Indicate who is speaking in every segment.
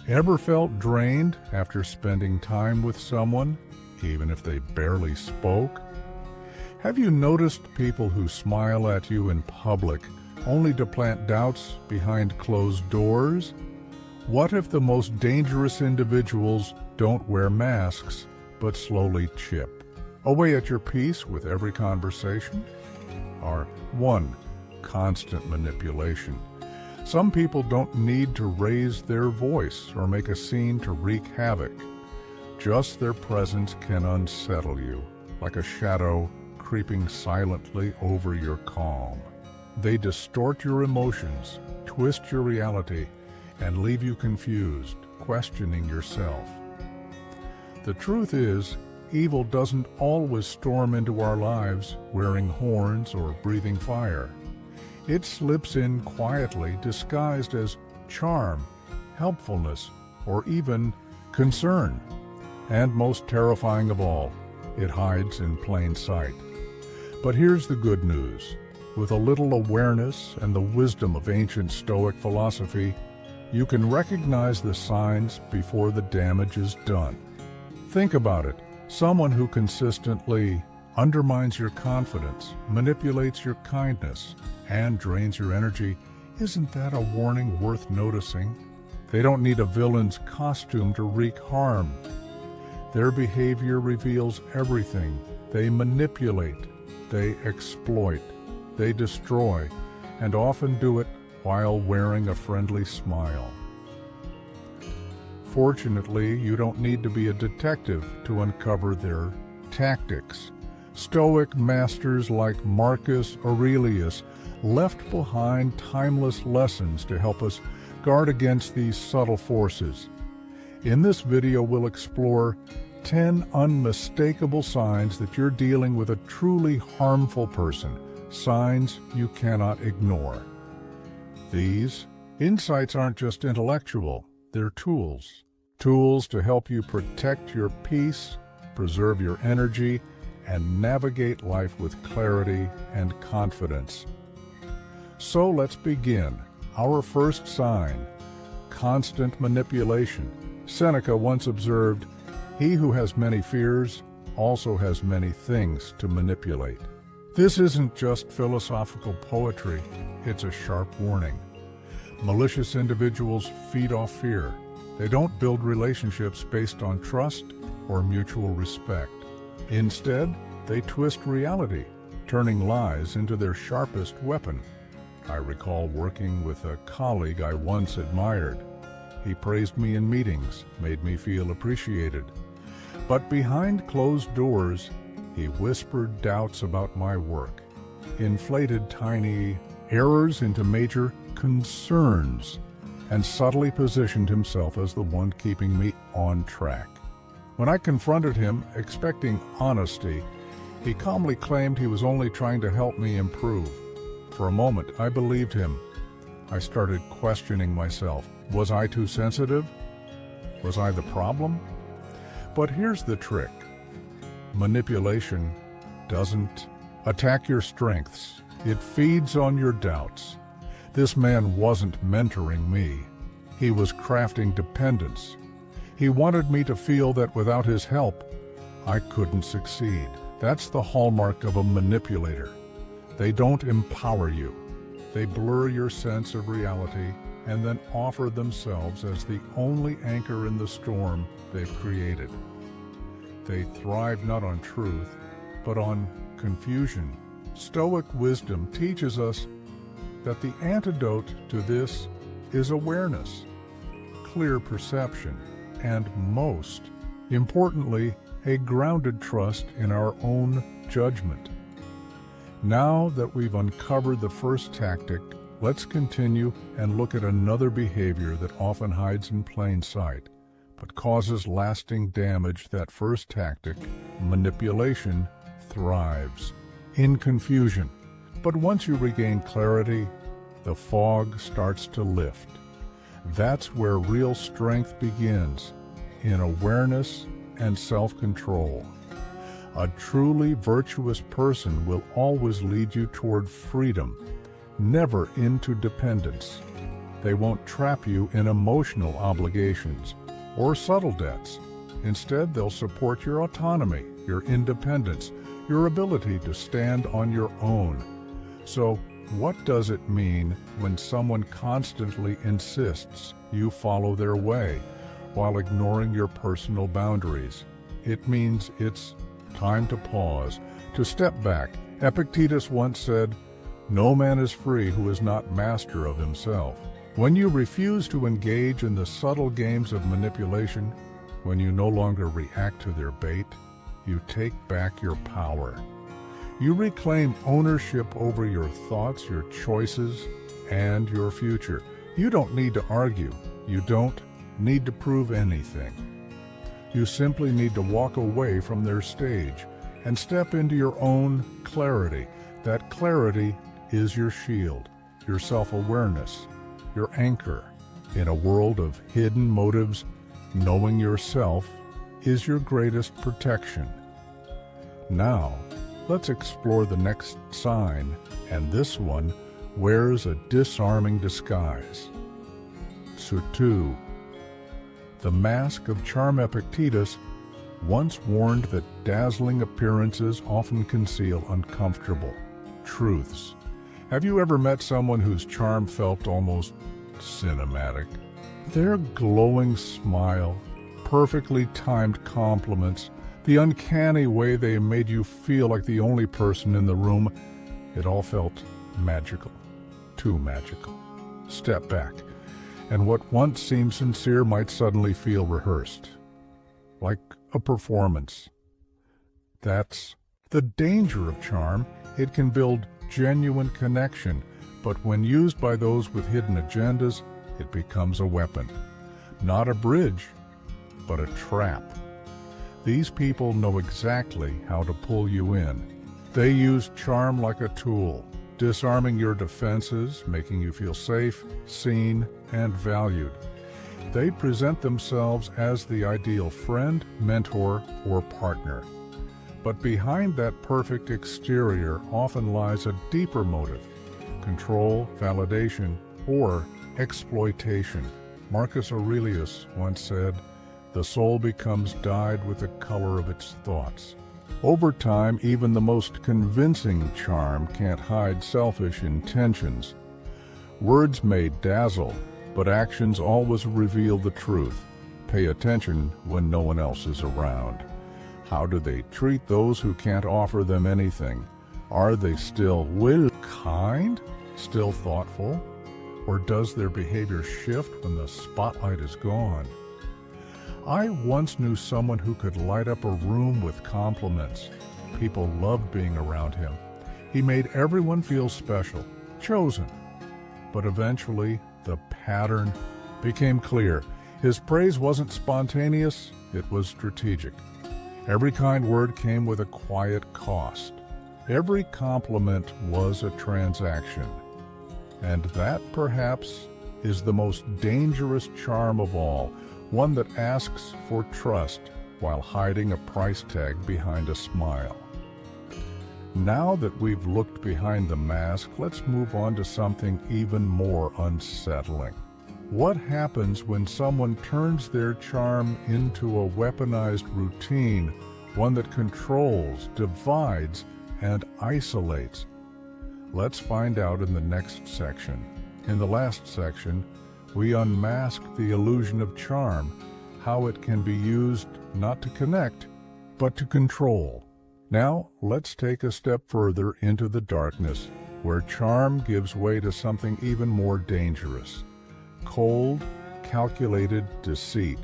Speaker 1: Ever felt drained after spending time with someone, even if they barely spoke? Have you noticed people who smile at you in public only to plant doubts behind closed doors? What if the most dangerous individuals don't wear masks, but slowly chip away at your peace with every conversation? Or 1. Constant manipulation. Some people don't need to raise their voice or make a scene to wreak havoc. Just their presence can unsettle you, like a shadow creeping silently over your calm. They distort your emotions, twist your reality, and leave you confused, questioning yourself. The truth is, evil doesn't always storm into our lives wearing horns or breathing fire. It slips in quietly, disguised as charm, helpfulness, or even concern. And most terrifying of all, it hides in plain sight. But here's the good news. With a little awareness and the wisdom of ancient Stoic philosophy, you can recognize the signs before the damage is done. Think about it. Someone who consistently undermines your confidence, manipulates your kindness, and drains your energy, isn't that a warning worth noticing? They don't need a villain's costume to wreak harm. Their behavior reveals everything. They manipulate, they exploit, they destroy, and often do it while wearing a friendly smile. Fortunately, you don't need to be a detective to uncover their tactics. Stoic masters like Marcus Aurelius left behind timeless lessons to help us guard against these subtle forces. In this video, we'll explore 10 unmistakable signs that you're dealing with a truly harmful person, signs you cannot ignore. These insights aren't just intellectual, they're tools. Tools to help you protect your peace, preserve your energy, and navigate life with clarity and confidence. So let's begin. Our first sign, constant manipulation. Seneca once observed, "He who has many fears also has many things to manipulate." This isn't just philosophical poetry, it's a sharp warning. Malicious individuals feed off fear. They don't build relationships based on trust or mutual respect. Instead, they twist reality, turning lies into their sharpest weapon. I recall working with a colleague I once admired. He praised me in meetings, made me feel appreciated. But behind closed doors, he whispered doubts about my work, inflated tiny errors into major concerns, and subtly positioned himself as the one keeping me on track. When I confronted him, expecting honesty, he calmly claimed he was only trying to help me improve. For a moment, I believed him. I started questioning myself. Was I too sensitive? Was I the problem? But here's the trick. Manipulation doesn't attack your strengths. It feeds on your doubts. This man wasn't mentoring me. He was crafting dependence. He wanted me to feel that without his help, I couldn't succeed. That's the hallmark of a manipulator. They don't empower you. They blur your sense of reality and then offer themselves as the only anchor in the storm they've created. They thrive not on truth, but on confusion. Stoic wisdom teaches us that the antidote to this is awareness, clear perception, and most importantly, a grounded trust in our own judgment. Now that we've uncovered the first tactic, let's continue and look at another behavior that often hides in plain sight, but causes lasting damage. That first tactic, manipulation, thrives in confusion. But once you regain clarity, the fog starts to lift. That's where real strength begins, in awareness and self-control. A truly virtuous person will always lead you toward freedom, never into dependence. They won't trap you in emotional obligations or subtle debts. Instead, they'll support your autonomy, your independence, your ability to stand on your own. So, what does it mean when someone constantly insists you follow their way while ignoring your personal boundaries? It means it's time to pause, to step back. Epictetus once said, "No man is free who is not master of himself." When you refuse to engage in the subtle games of manipulation, when you no longer react to their bait, you take back your power. You reclaim ownership over your thoughts, your choices, and your future. You don't need to argue. You don't need to prove anything. You simply need to walk away from their stage and step into your own clarity. That clarity is your shield, your self-awareness, your anchor. In a world of hidden motives, knowing yourself is your greatest protection. Now, let's explore the next sign, and this one wears a disarming disguise. Sutu. The mask of charm. Epictetus once warned that dazzling appearances often conceal uncomfortable truths. Have you ever met someone whose charm felt almost cinematic? Their glowing smile, perfectly timed compliments, the uncanny way they made you feel like the only person in the room, it all felt magical, too magical. Step back, and what once seemed sincere might suddenly feel rehearsed, like a performance. That's the danger of charm. It can build genuine connection, but when used by those with hidden agendas, it becomes a weapon. Not a bridge, but a trap. These people know exactly how to pull you in. They use charm like a tool, disarming your defenses, making you feel safe, seen, and valued. They present themselves as the ideal friend, mentor, or partner. But behind that perfect exterior often lies a deeper motive: control, validation, or exploitation. Marcus Aurelius once said, "The soul becomes dyed with the color of its thoughts." Over time, even the most convincing charm can't hide selfish intentions. Words may dazzle, but actions always reveal the truth. Pay attention when no one else is around. How do they treat those who can't offer them anything? Are they still kind, still thoughtful? Or does their behavior shift when the spotlight is gone? I once knew someone who could light up a room with compliments. People loved being around him. He made everyone feel special, chosen. But eventually, the pattern became clear. His praise wasn't spontaneous, it was strategic. Every kind word came with a quiet cost. Every compliment was a transaction. And that, perhaps, is the most dangerous charm of all, one that asks for trust while hiding a price tag behind a smile. Now that we've looked behind the mask, let's move on to something even more unsettling. What happens when someone turns their charm into a weaponized routine, one that controls, divides, and isolates? Let's find out in the next section. In the last section, we unmask the illusion of charm, how it can be used not to connect, but to control. Now, let's take a step further into the darkness, where charm gives way to something even more dangerous: cold, calculated deceit.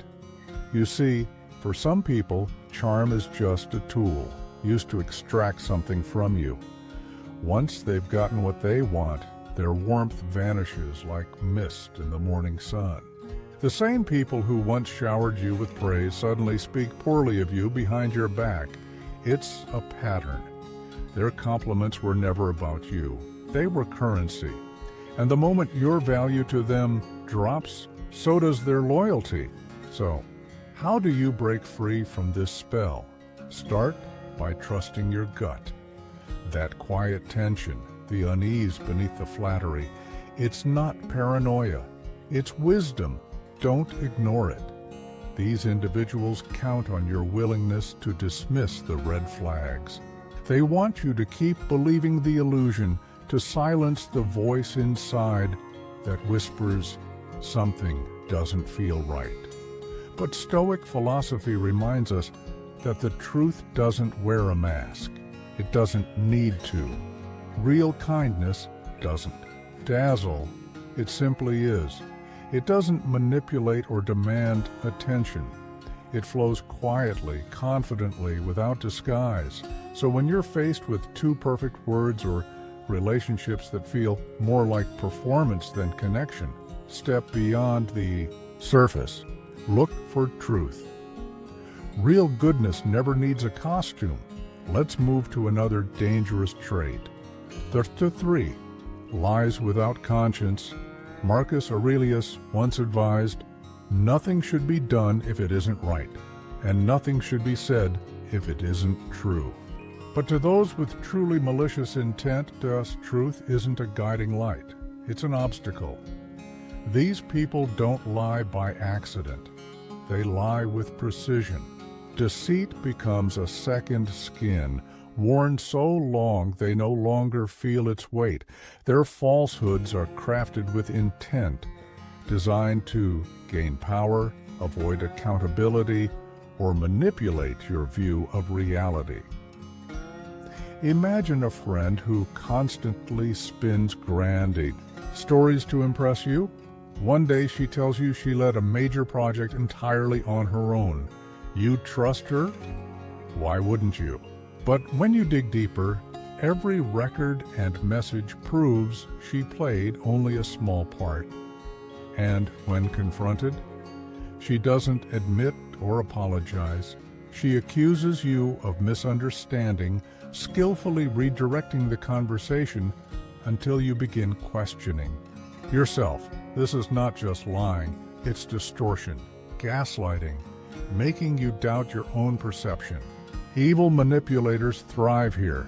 Speaker 1: You see, for some people, charm is just a tool, used to extract something from you. Once they've gotten what they want, their warmth vanishes like mist in the morning sun. The same people who once showered you with praise suddenly speak poorly of you behind your back. It's a pattern. Their compliments were never about you. They were currency. And the moment your value to them drops, so does their loyalty. So, how do you break free from this spell? Start by trusting your gut. That quiet tension, the unease beneath the flattery, it's not paranoia. It's wisdom. Don't ignore it. These individuals count on your willingness to dismiss the red flags. They want you to keep believing the illusion, to silence the voice inside that whispers something doesn't feel right. But Stoic philosophy reminds us that the truth doesn't wear a mask. It doesn't need to. Real kindness doesn't dazzle. It simply is. It doesn't manipulate or demand attention. It flows quietly, confidently, without disguise. So when you're faced with too perfect words or relationships that feel more like performance than connection, step beyond the surface. Look for truth. Real goodness never needs a costume. Let's move to another dangerous trait. The 3, lies without conscience. Marcus Aurelius once advised, nothing should be done if it isn't right, and nothing should be said if it isn't true. But to those with truly malicious intent, truth isn't a guiding light. It's an obstacle. These people don't lie by accident. They lie with precision. Deceit becomes a second skin, worn so long they no longer feel its weight. Their falsehoods are crafted with intent, designed to gain power, avoid accountability, or manipulate your view of reality. Imagine a friend who constantly spins grand stories to impress you. One day she tells you she led a major project entirely on her own. You trust her? Why wouldn't you? But when you dig deeper, every record and message proves she played only a small part. And when confronted, she doesn't admit or apologize. She accuses you of misunderstanding, skillfully redirecting the conversation until you begin questioning yourself. This is not just lying, it's distortion, gaslighting, making you doubt your own perception. Evil manipulators thrive here.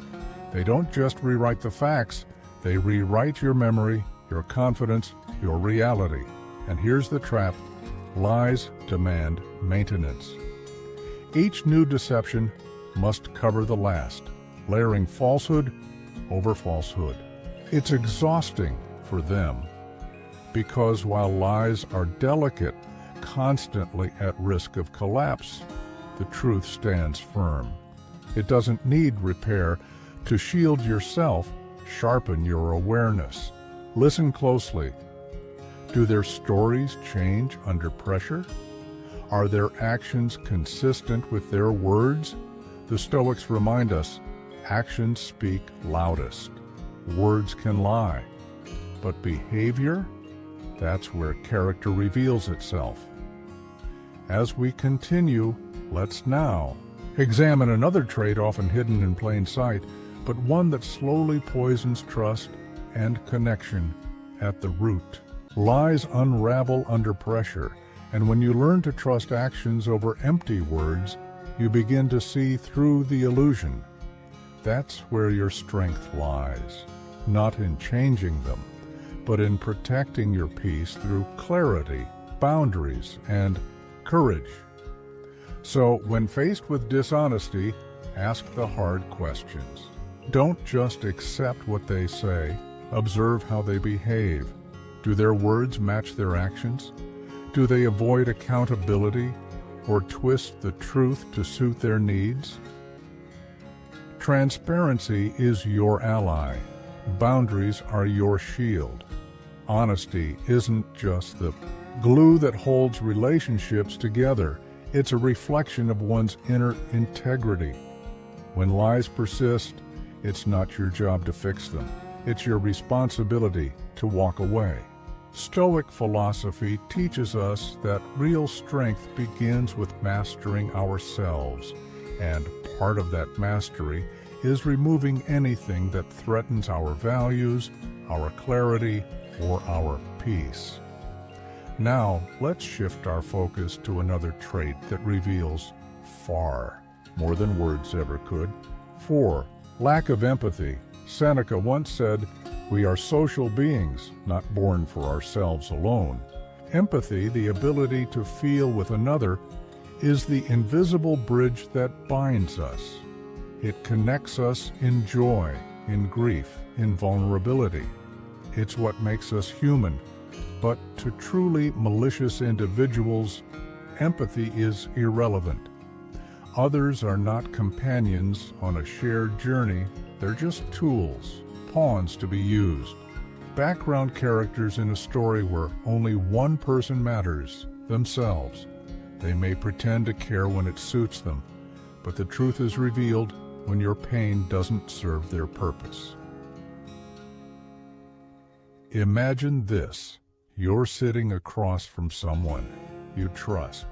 Speaker 1: They don't just rewrite the facts, they rewrite your memory, your confidence, your reality. And here's the trap: lies demand maintenance. Each new deception must cover the last, layering falsehood over falsehood. It's exhausting for them, because while lies are delicate, constantly at risk of collapse, the truth stands firm. It doesn't need repair. To shield yourself, sharpen your awareness. Listen closely. Do their stories change under pressure? Are their actions consistent with their words? The Stoics remind us, actions speak loudest. Words can lie, but behavior, that's where character reveals itself. As we continue, let's now examine another trait often hidden in plain sight, but one that slowly poisons trust and connection at the root. Lies unravel under pressure, and when you learn to trust actions over empty words, you begin to see through the illusion. That's where your strength lies, not in changing them, but in protecting your peace through clarity, boundaries, and courage. So, when faced with dishonesty, ask the hard questions. Don't just accept what they say. Observe how they behave. Do their words match their actions? Do they avoid accountability or twist the truth to suit their needs? Transparency is your ally. Boundaries are your shield. Honesty isn't just the glue that holds relationships together. It's a reflection of one's inner integrity. When lies persist, it's not your job to fix them. It's your responsibility to walk away. Stoic philosophy teaches us that real strength begins with mastering ourselves, and part of that mastery is removing anything that threatens our values, our clarity, or our peace. Now, let's shift our focus to another trait that reveals far more than words ever could. 4. Lack of empathy. Seneca once said, "We are social beings, not born for ourselves alone." Empathy, the ability to feel with another, is the invisible bridge that binds us. It connects us in joy, in grief, in vulnerability. It's what makes us human. But to truly malicious individuals, empathy is irrelevant. Others are not companions on a shared journey. They're just tools, pawns to be used. Background characters in a story where only one person matters, themselves. They may pretend to care when it suits them, but the truth is revealed when your pain doesn't serve their purpose. Imagine this. You're sitting across from someone you trust.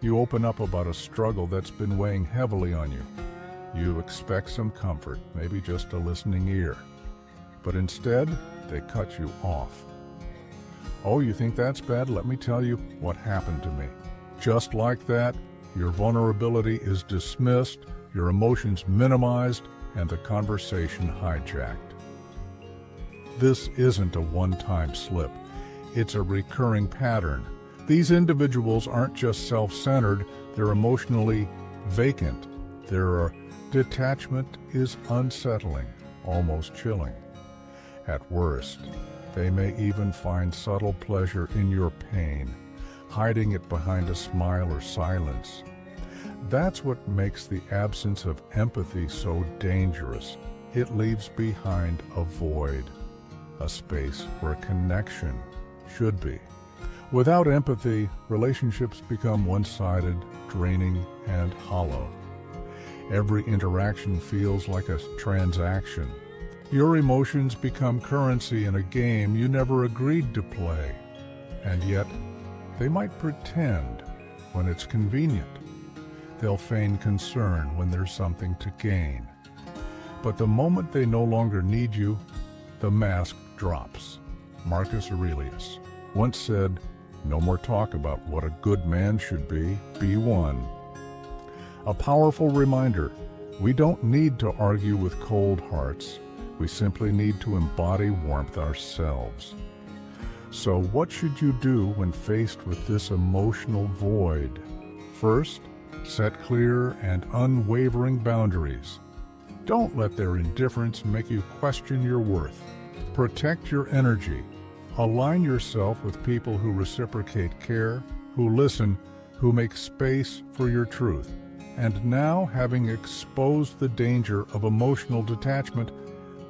Speaker 1: You open up about a struggle that's been weighing heavily on you. You expect some comfort, maybe just a listening ear. But instead, they cut you off. Oh, you think that's bad? Let me tell you what happened to me. Just like that, your vulnerability is dismissed, your emotions minimized, and the conversation hijacked. This isn't a one-time slip. It's a recurring pattern. These individuals aren't just self-centered, they're emotionally vacant. Their detachment is unsettling, almost chilling. At worst, they may even find subtle pleasure in your pain, hiding it behind a smile or silence. That's what makes the absence of empathy so dangerous. It leaves behind a void, a space where connection should be. Without empathy, relationships become one-sided, draining, and hollow. Every interaction feels like a transaction. Your emotions become currency in a game you never agreed to play. And yet, they might pretend when it's convenient. They'll feign concern when there's something to gain. But the moment they no longer need you, the mask drops. Marcus Aurelius once said, "No more talk about what a good man should be one." A powerful reminder, we don't need to argue with cold hearts. We simply need to embody warmth ourselves. So what should you do when faced with this emotional void? First, set clear and unwavering boundaries. Don't let their indifference make you question your worth. Protect your energy. Align yourself with people who reciprocate care, who listen, who make space for your truth. And now, having exposed the danger of emotional detachment,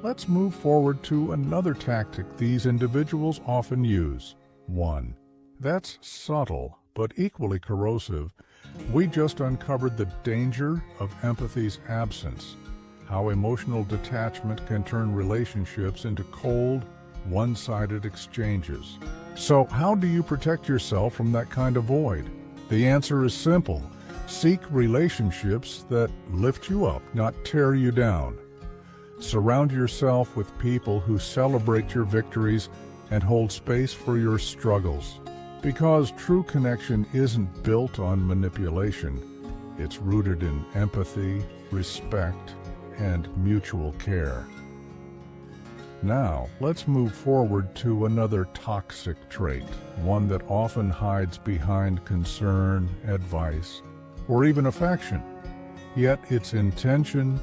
Speaker 1: let's move forward to another tactic these individuals often use. One that's subtle but equally corrosive. We just uncovered the danger of empathy's absence, how emotional detachment can turn relationships into cold, one-sided exchanges. So how do you protect yourself from that kind of void? The answer is simple. Seek relationships that lift you up, not tear you down. Surround yourself with people who celebrate your victories and hold space for your struggles. Because true connection isn't built on manipulation. It's rooted in empathy, respect, and mutual care. Now, let's move forward to another toxic trait, one that often hides behind concern, advice, or even affection. Yet its intention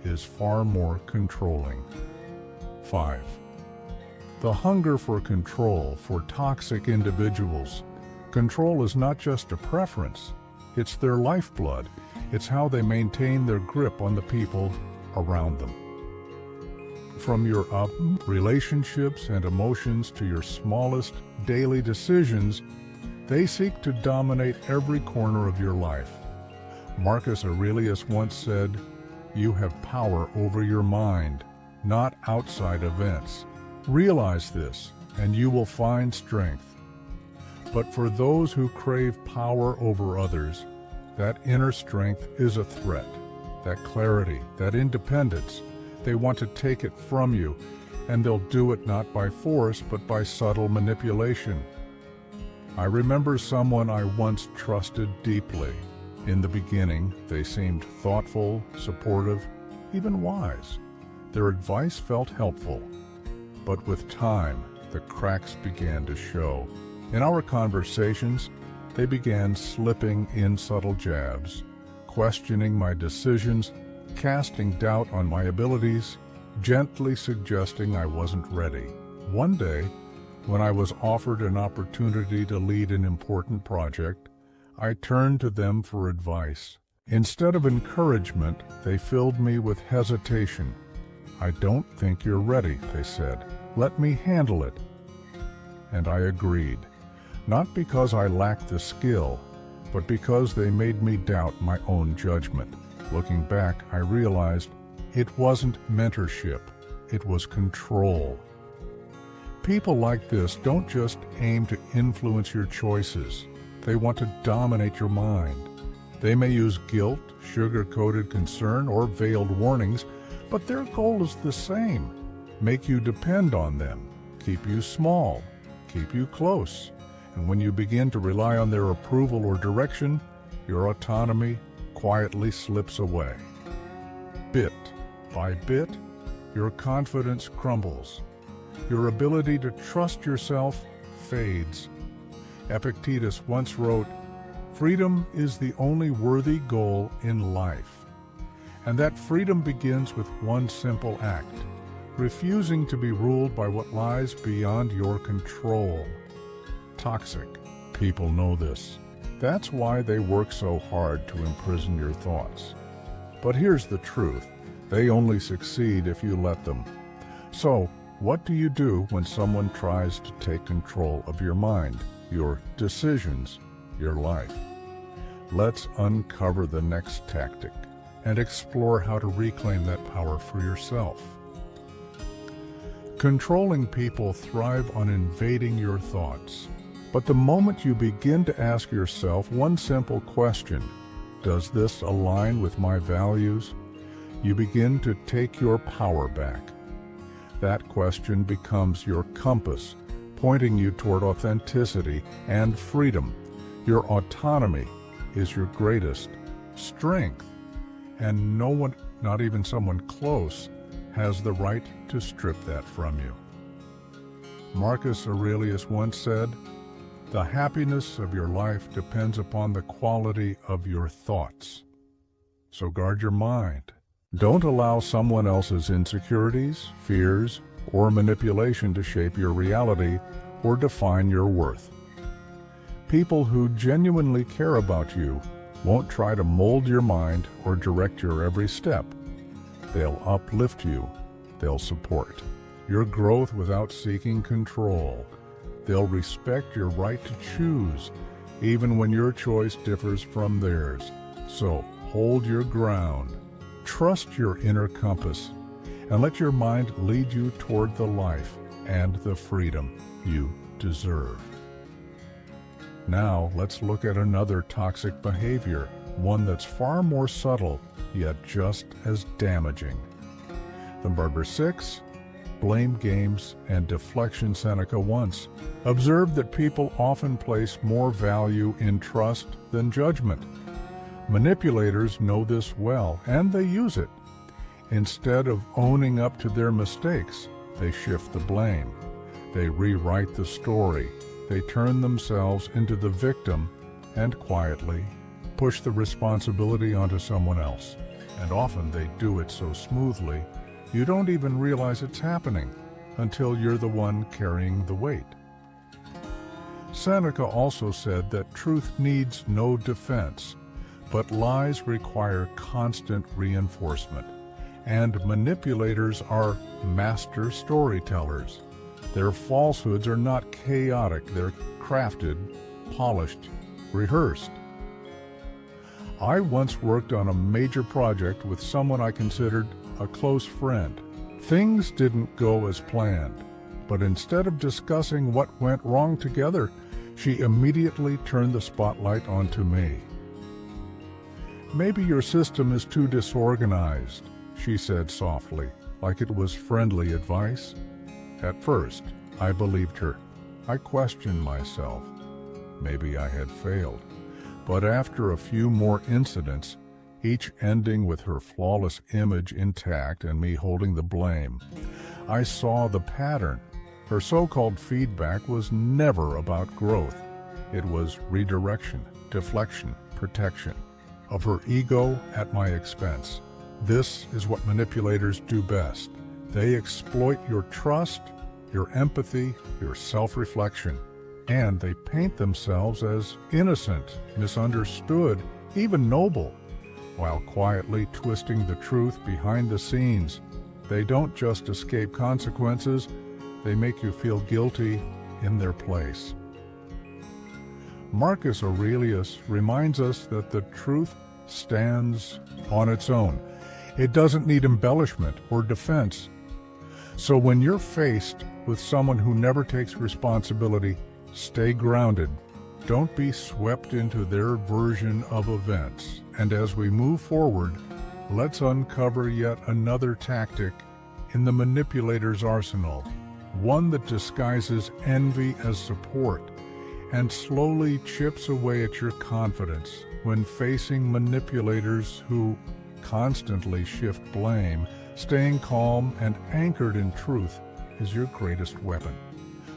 Speaker 1: is far more controlling. 5. The hunger for control for toxic individuals. Control is not just a preference, it's their lifeblood. It's how they maintain their grip on the people around them. From your relationships and emotions to your smallest daily decisions, they seek to dominate every corner of your life. Marcus Aurelius once said, "You have power over your mind, not outside events." Realize this, and you will find strength. But for those who crave power over others, that inner strength is a threat. That clarity, that independence, they want to take it from you, and they'll do it not by force, but by subtle manipulation. I remember someone I once trusted deeply. In the beginning, they seemed thoughtful, supportive, even wise. Their advice felt helpful. But with time, the cracks began to show. In our conversations, they began slipping in subtle jabs, questioning my decisions, casting doubt on my abilities, gently suggesting I wasn't ready. One day, when I was offered an opportunity to lead an important project, I turned to them for advice. Instead of encouragement, they filled me with hesitation. "I don't think you're ready," they said. "Let me handle it." And I agreed, not because I lacked the skill, but because they made me doubt my own judgment. Looking back, I realized it wasn't mentorship, it was control. People like this don't just aim to influence your choices. They want to dominate your mind. They may use guilt, sugar-coated concern, or veiled warnings, but their goal is the same: make you depend on them, keep you small, keep you close. And when you begin to rely on their approval or direction, your autonomy quietly slips away. Bit by bit, your confidence crumbles. Your ability to trust yourself fades. Epictetus once wrote, "Freedom is the only worthy goal in life." And that freedom begins with one simple act: refusing to be ruled by what lies beyond your control. Toxic people know this. That's why they work so hard to imprison your thoughts. But here's the truth: they only succeed if you let them. So, what do you do when someone tries to take control of your mind, your decisions, your life? Let's uncover the next tactic and explore how to reclaim that power for yourself. Controlling people thrive on invading your thoughts. But the moment you begin to ask yourself one simple question, does this align with my values? You begin to take your power back. That question becomes your compass, pointing you toward authenticity and freedom. Your autonomy is your greatest strength, and no one, not even someone close, has the right to strip that from you. Marcus Aurelius once said, "The happiness of your life depends upon the quality of your thoughts." So guard your mind. Don't allow someone else's insecurities, fears, or manipulation to shape your reality or define your worth. People who genuinely care about you won't try to mold your mind or direct your every step. They'll uplift you. They'll support your growth without seeking control. They'll respect your right to choose, even when your choice differs from theirs. So hold your ground. Trust your inner compass, and let your mind lead you toward the life and the freedom you deserve. Now let's look at another toxic behavior, one that's far more subtle, yet just as damaging. Number 6, blame games and deflection. Seneca once observed that people often place more value in trust than judgment. Manipulators know this well, and they use it. Instead of owning up to their mistakes, they shift the blame. They rewrite the story. They turn themselves into the victim and quietly push the responsibility onto someone else. And often they do it so smoothly, you don't even realize it's happening until you're the one carrying the weight. Seneca also said that truth needs no defense, but lies require constant reinforcement. And manipulators are master storytellers. Their falsehoods are not chaotic, they're crafted, polished, rehearsed. I once worked on a major project with someone I considered a close friend. Things didn't go as planned, but instead of discussing what went wrong together, she immediately turned the spotlight onto me. "Maybe your system is too disorganized," she said softly, like it was friendly advice. At first, I believed her. I questioned myself. Maybe I had failed. But after a few more incidents, each ending with her flawless image intact and me holding the blame, I saw the pattern. Her so-called feedback was never about growth. It was redirection, deflection, protection of her ego at my expense. This is what manipulators do best. They exploit your trust, your empathy, your self-reflection, and they paint themselves as innocent, misunderstood, even noble, while quietly twisting the truth behind the scenes. They don't just escape consequences, they make you feel guilty in their place. Marcus Aurelius reminds us that the truth stands on its own. It doesn't need embellishment or defense. So when you're faced with someone who never takes responsibility, stay grounded. Don't be swept into their version of events. And as we move forward, let's uncover yet another tactic in the manipulator's arsenal, one that disguises envy as support and slowly chips away at your confidence when facing manipulators who constantly shift blame. Staying calm and anchored in truth is your greatest weapon.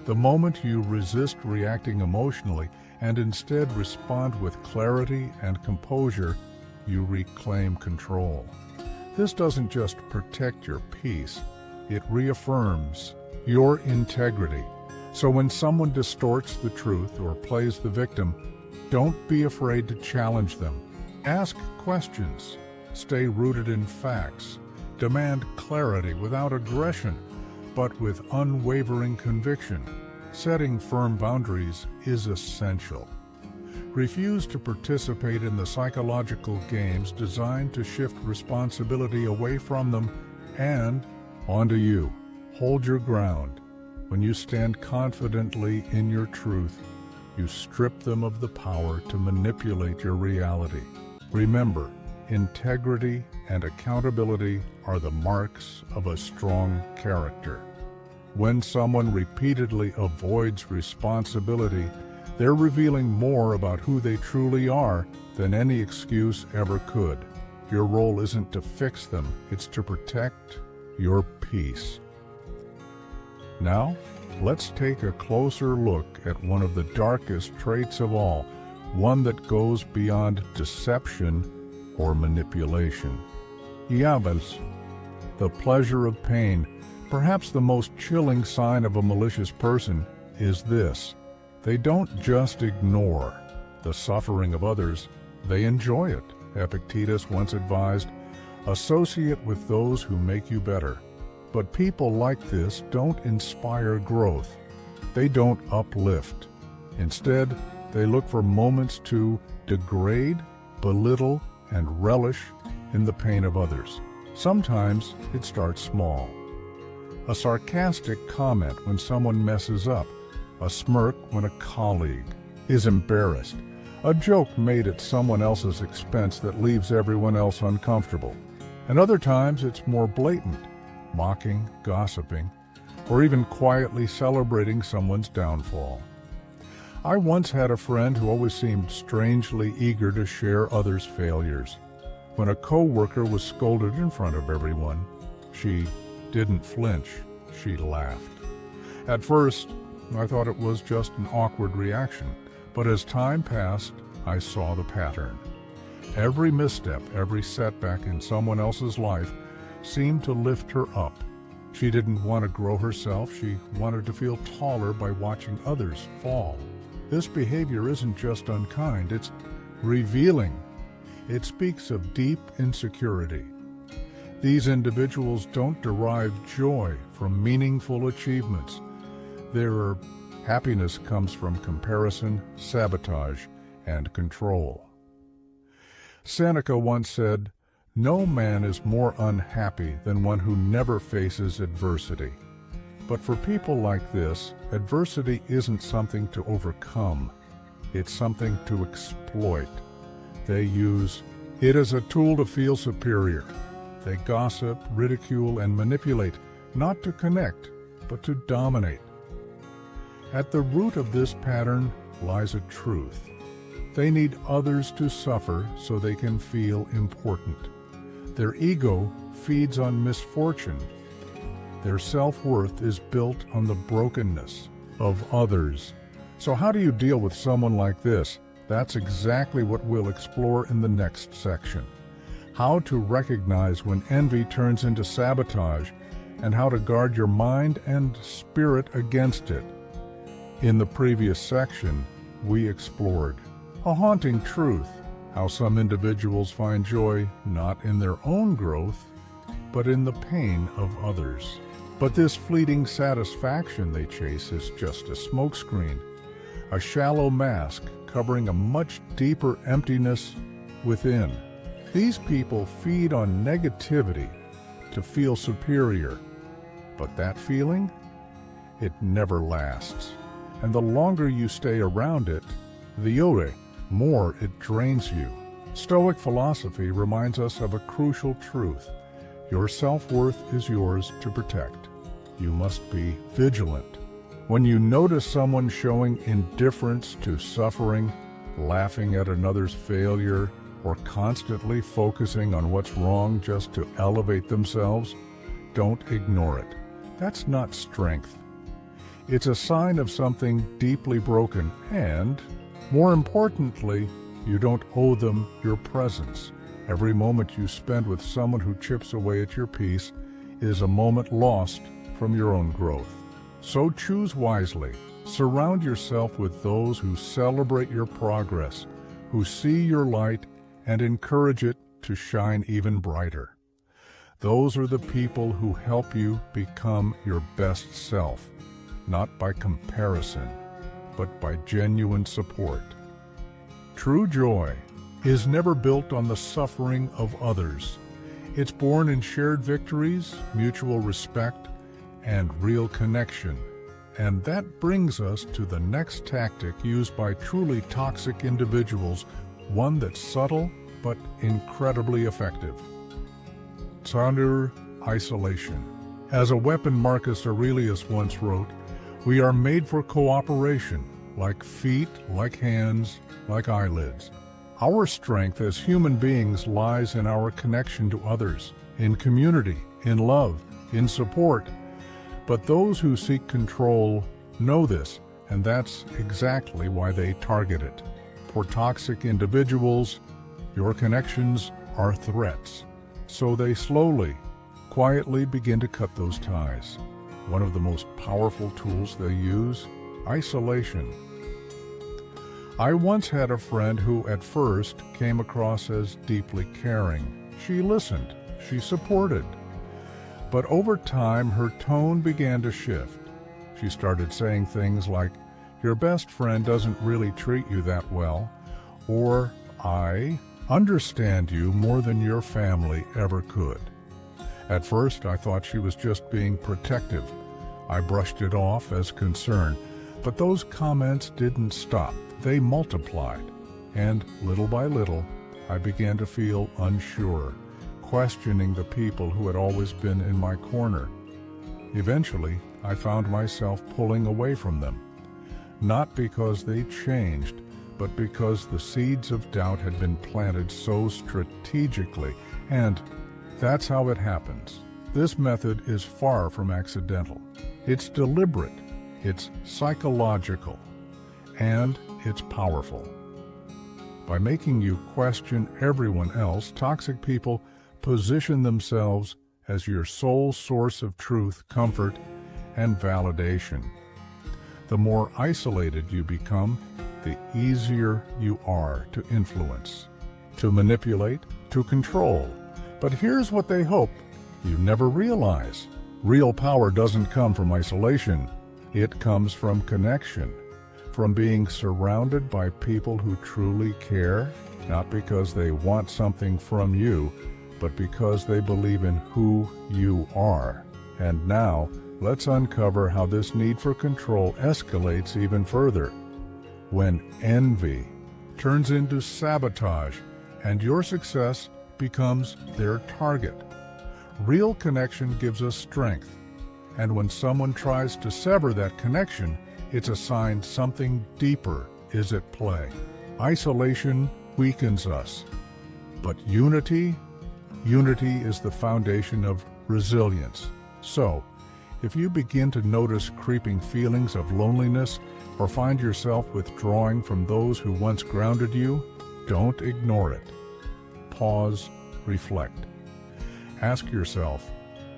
Speaker 1: The moment you resist reacting emotionally and instead respond with clarity and composure, you reclaim control. This doesn't just protect your peace, it reaffirms your integrity. So when someone distorts the truth or plays the victim, don't be afraid to challenge them. Ask questions. Stay rooted in facts. Demand clarity without aggression, but with unwavering conviction. Setting firm boundaries is essential. Refuse to participate in the psychological games designed to shift responsibility away from them and onto you. Hold your ground. When you stand confidently in your truth, you strip them of the power to manipulate your reality. Remember, integrity and accountability are the marks of a strong character. When someone repeatedly avoids responsibility, they're revealing more about who they truly are than any excuse ever could. Your role isn't to fix them, it's to protect your peace. Now, let's take a closer look at one of the darkest traits of all, one that goes beyond deception or manipulation. Uneasy, the pleasure of pain. Perhaps the most chilling sign of a malicious person is this: they don't just ignore the suffering of others, they enjoy it. Epictetus once advised, "Associate with those who make you better." But people like this don't inspire growth. They don't uplift. Instead, they look for moments to degrade, belittle, and relish in the pain of others. Sometimes it starts small. A sarcastic comment when someone messes up, a smirk when a colleague is embarrassed, a joke made at someone else's expense that leaves everyone else uncomfortable. And other times it's more blatant, mocking, gossiping, or even quietly celebrating someone's downfall. I once had a friend who always seemed strangely eager to share others' failures. When a co-worker was scolded in front of everyone, she didn't flinch, she laughed. At first, I thought it was just an awkward reaction, but as time passed, I saw the pattern. Every misstep, every setback in someone else's life seemed to lift her up. She didn't want to grow herself, she wanted to feel taller by watching others fall. This behavior isn't just unkind, it's revealing. It speaks of deep insecurity. These individuals don't derive joy from meaningful achievements. Their happiness comes from comparison, sabotage, and control. Seneca once said, "No man is more unhappy than one who never faces adversity." But for people like this, adversity isn't something to overcome. It's something to exploit. They use it as a tool to feel superior. They gossip, ridicule, and manipulate, not to connect, but to dominate. At the root of this pattern lies a truth. They need others to suffer so they can feel important. Their ego feeds on misfortune. Their self-worth is built on the brokenness of others. So how do you deal with someone like this? That's exactly what we'll explore in the next section. How to recognize when envy turns into sabotage, and how to guard your mind and spirit against it. In the previous section, we explored a haunting truth, how some individuals find joy not in their own growth, but in the pain of others. But this fleeting satisfaction they chase is just a smokescreen, a shallow mask covering a much deeper emptiness within. These people feed on negativity to feel superior, but that feeling, it never lasts. And the longer you stay around it, the more it drains you. Stoic philosophy reminds us of a crucial truth. Your self-worth is yours to protect. You must be vigilant. When you notice someone showing indifference to suffering, laughing at another's failure, or constantly focusing on what's wrong just to elevate themselves, don't ignore it. That's not strength. It's a sign of something deeply broken, and, more importantly, you don't owe them your presence. Every moment you spend with someone who chips away at your peace is a moment lost from your own growth. So choose wisely. Surround yourself with those who celebrate your progress, who see your light and encourage it to shine even brighter. Those are the people who help you become your best self, not by comparison, but by genuine support. True joy is never built on the suffering of others. It's born in shared victories, mutual respect, and real connection. And that brings us to the next tactic used by truly toxic individuals, one that's subtle but incredibly effective. It's under isolation. As a weapon Marcus Aurelius once wrote, we are made for cooperation, like feet, like hands, like eyelids. Our strength as human beings lies in our connection to others, in community, in love, in support. But those who seek control know this, and that's exactly why they target it. For toxic individuals, your connections are threats. So they slowly, quietly begin to cut those ties. One of the most powerful tools they use, isolation. I once had a friend who at first came across as deeply caring. She listened, she supported. But over time, her tone began to shift. She started saying things like, "Your best friend doesn't really treat you that well," or "I understand you more than your family ever could." At first, I thought she was just being protective. I brushed it off as concern, but those comments didn't stop. They multiplied, and little by little, I began to feel unsure, questioning the people who had always been in my corner. Eventually, I found myself pulling away from them, not because they changed, but because the seeds of doubt had been planted so strategically, and that's how it happens. This method is far from accidental. It's deliberate, it's psychological, and it's powerful. By making you question everyone else, toxic people position themselves as your sole source of truth, comfort, and validation. The more isolated you become, the easier you are to influence, to manipulate, to control. But here's what they hope you never realize. Real power doesn't come from isolation. It comes from connection, from being surrounded by people who truly care, not because they want something from you, but because they believe in who you are. And now, let's uncover how this need for control escalates even further. When envy turns into sabotage and your success becomes their target. Real connection gives us strength, and when someone tries to sever that connection, it's a sign something deeper is at play. Isolation weakens us, but unity is the foundation of resilience. So, If you begin to notice creeping feelings of loneliness or find yourself withdrawing from those who once grounded you, don't ignore it. Pause, reflect. Ask yourself,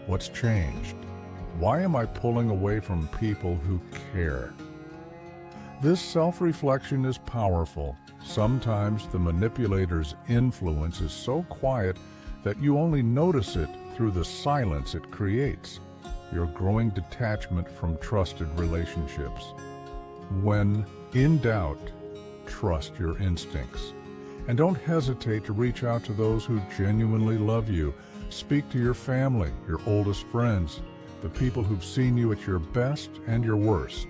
Speaker 1: what's changed? Why am I pulling away from people who care? This self-reflection is powerful. Sometimes the manipulator's influence is so quiet that you only notice it through the silence it creates, your growing detachment from trusted relationships. When in doubt, trust your instincts. And don't hesitate to reach out to those who genuinely love you. Speak to your family, your oldest friends, the people who've seen you at your best and your worst.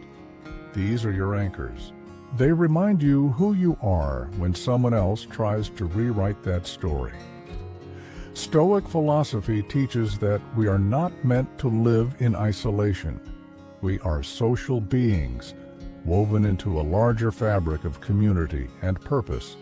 Speaker 1: These are your anchors. They remind you who you are when someone else tries to rewrite that story. Stoic philosophy teaches that we are not meant to live in isolation. We are social beings, woven into a larger fabric of community and purpose.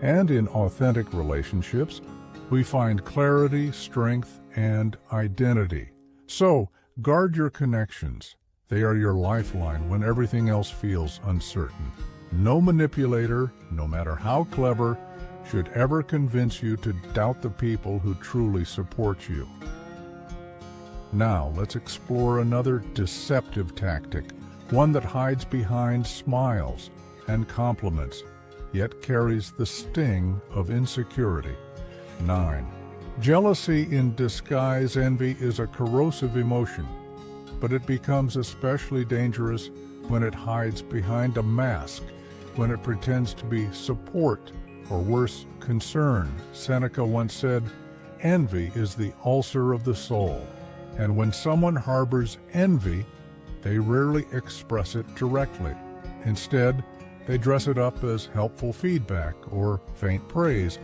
Speaker 1: And in authentic relationships, we find clarity, strength, and identity. So, guard your connections. They are your lifeline when everything else feels uncertain. No manipulator, no matter how clever, should ever convince you to doubt the people who truly support you. Now, let's explore another deceptive tactic, one that hides behind smiles and compliments, yet carries the sting of insecurity. 9. Jealousy in disguise. Envy is a corrosive emotion, but it becomes especially dangerous when it hides behind a mask, when it pretends to be support, or worse, concern. Seneca once said, "Envy is the ulcer of the soul." And when someone harbors envy, they rarely express it directly. Instead, they dress it up as helpful feedback or faint praise,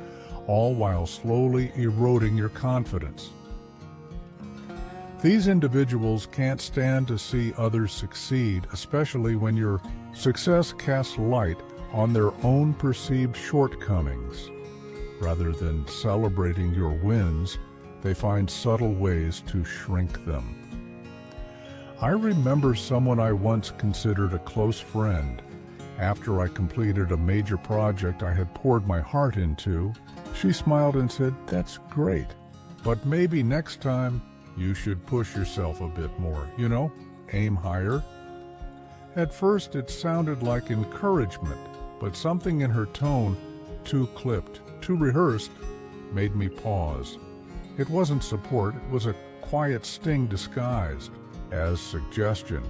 Speaker 1: all while slowly eroding your confidence. These individuals can't stand to see others succeed, especially when your success casts light on their own perceived shortcomings. Rather than celebrating your wins, they find subtle ways to shrink them. I remember someone I once considered a close friend. After I completed a major project I had poured my heart into, she smiled and said, "That's great, but maybe next time you should push yourself a bit more, aim higher." At first it sounded like encouragement, but something in her tone, too clipped, too rehearsed, made me pause. It wasn't support, it was a quiet sting disguised as suggestion.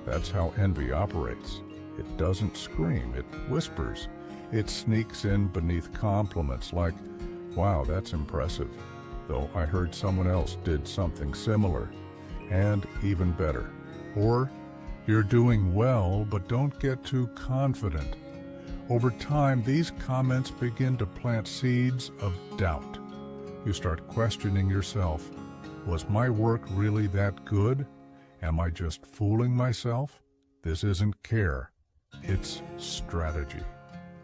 Speaker 1: That's how envy operates. It doesn't scream, it whispers. It sneaks in beneath compliments like, "Wow, that's impressive, though I heard someone else did something similar," and even better. Or, "You're doing well, but don't get too confident." Over time, these comments begin to plant seeds of doubt. You start questioning yourself. Was my work really that good? Am I just fooling myself? This isn't care. It's strategy.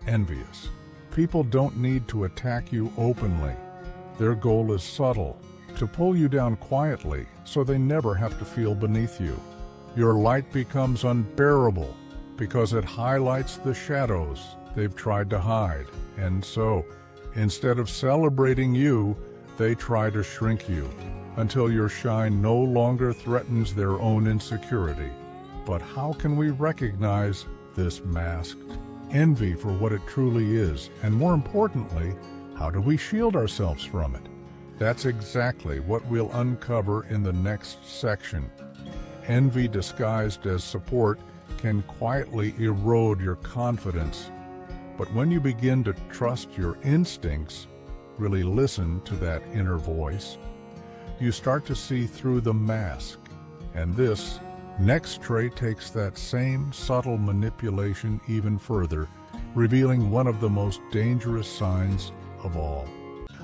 Speaker 1: Envious. People don't need to attack you openly. Their goal is subtle, to pull you down quietly so they never have to feel beneath you. Your light becomes unbearable because it highlights the shadows they've tried to hide. And so, instead of celebrating you, they try to shrink you until your shine no longer threatens their own insecurity. But how can we recognize this masked envy for what it truly is? And more importantly, how do we shield ourselves from it? That's exactly what we'll uncover in the next section. Envy disguised as support can quietly erode your confidence. But when you begin to trust your instincts, really listen to that inner voice, you start to see through the mask. And this next trait takes that same subtle manipulation even further, revealing one of the most dangerous signs of all.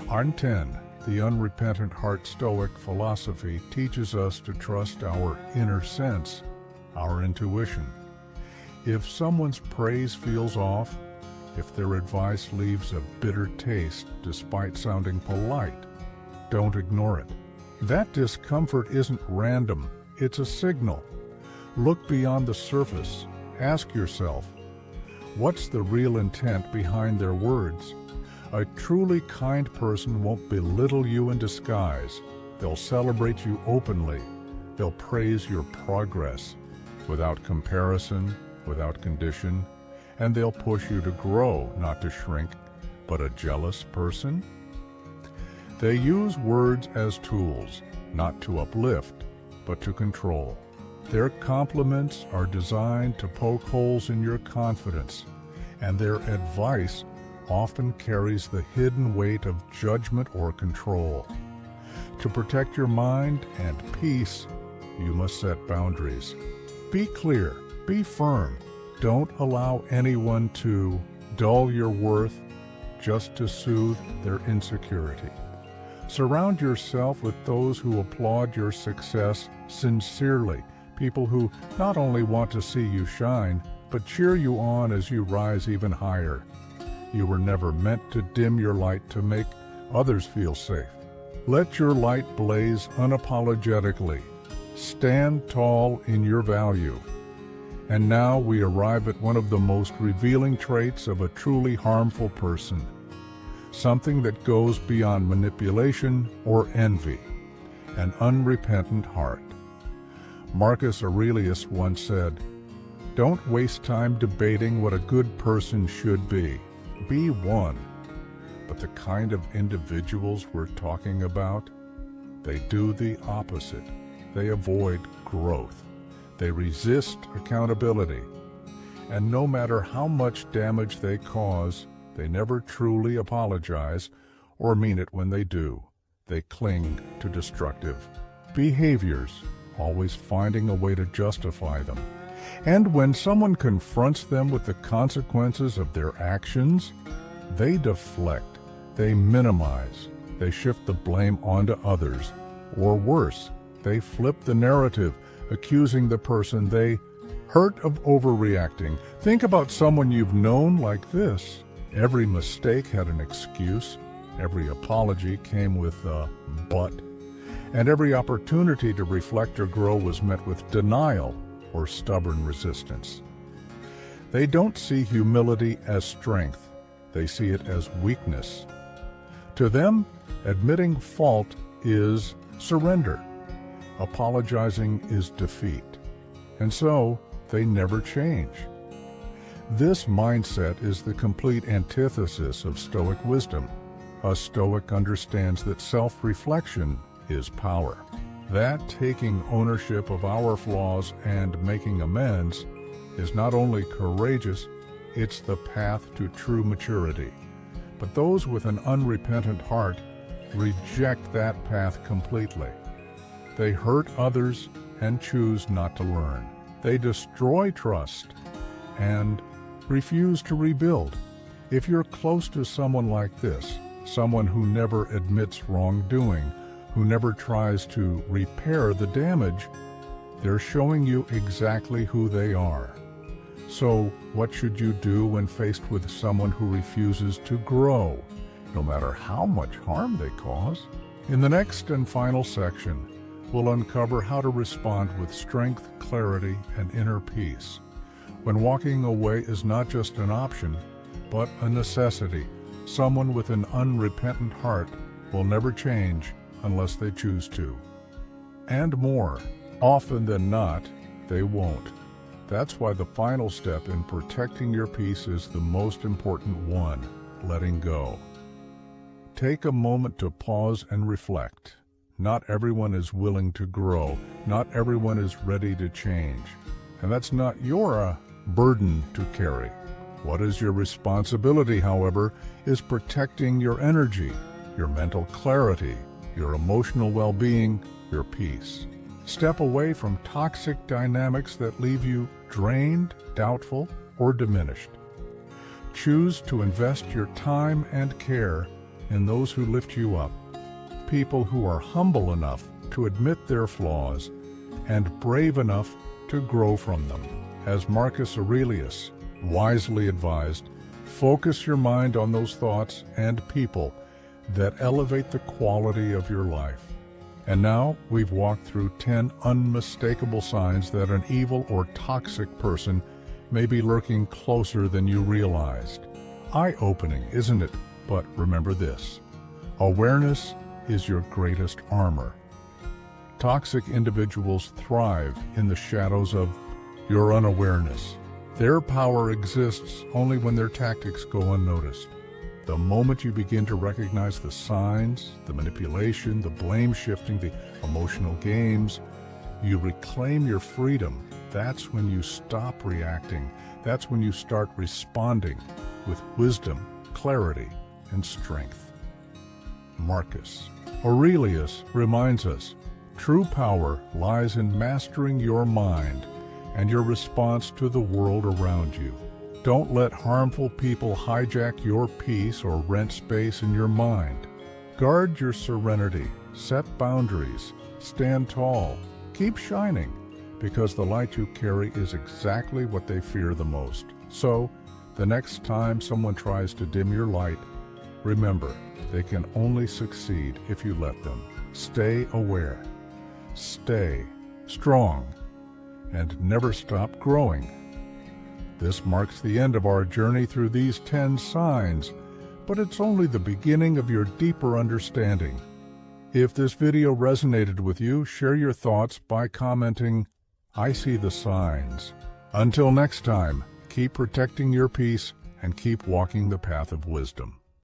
Speaker 1: On 10, the unrepentant heart. Stoic philosophy teaches us to trust our inner sense, our intuition. If someone's praise feels off, if their advice leaves a bitter taste despite sounding polite, don't ignore it. That discomfort isn't random. It's a signal. Look beyond the surface. Ask yourself, what's the real intent behind their words? A truly kind person won't belittle you in disguise. They'll celebrate you openly. They'll praise your progress without comparison, without condition, and they'll push you to grow, not to shrink. But a jealous person? They use words as tools, not to uplift, but to control. Their compliments are designed to poke holes in your confidence, and their advice often carries the hidden weight of judgment or control. To protect your mind and peace, you must set boundaries. Be clear, be firm. Don't allow anyone to dull your worth just to soothe their insecurity. Surround yourself with those who applaud your success sincerely, people who not only want to see you shine, but cheer you on as you rise even higher. You were never meant to dim your light to make others feel safe. Let your light blaze unapologetically. Stand tall in your value. And now we arrive at one of the most revealing traits of a truly harmful person. Something that goes beyond manipulation or envy, an unrepentant heart. Marcus Aurelius once said, "Don't waste time debating what a good person should be. Be one." But the kind of individuals we're talking about, they do the opposite. They avoid growth. They resist accountability. And no matter how much damage they cause, they never truly apologize or mean it when they do. They cling to destructive behaviors, always finding a way to justify them. And when someone confronts them with the consequences of their actions, they deflect, they minimize, they shift the blame onto others, or worse, they flip the narrative, accusing the person they hurt of overreacting. Think about someone you've known like this. Every mistake had an excuse, every apology came with a but, and every opportunity to reflect or grow was met with denial or stubborn resistance. They don't see humility as strength, they see it as weakness. To them, admitting fault is surrender. Apologizing is defeat. And so, they never change. This mindset is the complete antithesis of Stoic wisdom. A Stoic understands that self-reflection is power. That taking ownership of our flaws and making amends is not only courageous, it's the path to true maturity. But those with an unrepentant heart reject that path completely. They hurt others and choose not to learn. They destroy trust and refuse to rebuild. If you're close to someone like this, someone who never admits wrongdoing, who never tries to repair the damage, they're showing you exactly who they are. So, what should you do when faced with someone who refuses to grow, no matter how much harm they cause? In the next and final section, we'll uncover how to respond with strength, clarity, and inner peace, when walking away is not just an option, but a necessity. Someone with an unrepentant heart will never change unless they choose to. And more, often than not, they won't. That's why the final step in protecting your peace is the most important one, letting go. Take a moment to pause and reflect. Not everyone is willing to grow. Not everyone is ready to change. And that's not your burden to carry. What is your responsibility, however, is protecting your energy, your mental clarity, your emotional well-being, your peace. Step away from toxic dynamics that leave you drained, doubtful, or diminished. Choose to invest your time and care in those who lift you up, people who are humble enough to admit their flaws and brave enough to grow from them. As Marcus Aurelius wisely advised, focus your mind on those thoughts and people that elevate the quality of your life. And now we've walked through 10 unmistakable signs that an evil or toxic person may be lurking closer than you realized. Eye-opening, isn't it? But remember this: awareness is your greatest armor. Toxic individuals thrive in the shadows of your unawareness. Their power exists only when their tactics go unnoticed. The moment you begin to recognize the signs, the manipulation, the blame shifting, the emotional games, you reclaim your freedom. That's when you stop reacting. That's when you start responding with wisdom, clarity, and strength. Marcus Aurelius reminds us, true power lies in mastering your mind and your response to the world around you. Don't let harmful people hijack your peace or rent space in your mind. Guard your serenity, set boundaries, stand tall, keep shining, because the light you carry is exactly what they fear the most. So, the next time someone tries to dim your light, remember, they can only succeed if you let them. Stay aware, stay strong, and never stop growing. This marks the end of our journey through these 10 signs, but it's only the beginning of your deeper understanding. If this video resonated with you, share your thoughts by commenting, "I see the signs." Until next time, keep protecting your peace and keep walking the path of wisdom.